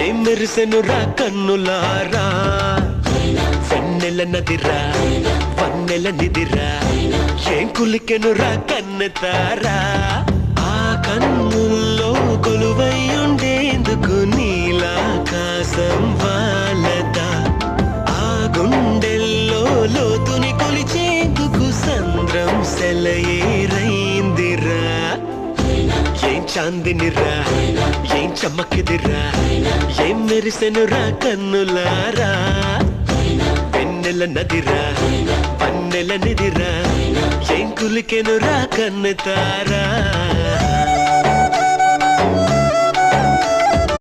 ఏం మెరిసెనురా కన్నులారా వెన్నెల నదిరా వన్నెల నిదిరా ఏం కులికెనురా కన్నెతారా ఆ కన్నుల్లో కొలువై ఉండేందుకు నీలాకాశం వాలదా ఆ గుండెల్లో లోతుని కొలిచేందుకు సంద్రం సెలయేరైందిరా ఏం చాందినిరా ఏం చమ్మకిదిరా ఏం మెరిసెనురా కన్నులారా వెన్నెల నదిరా పన్నెల నిదిరా ఏం కులికెనురా కన్నెతారా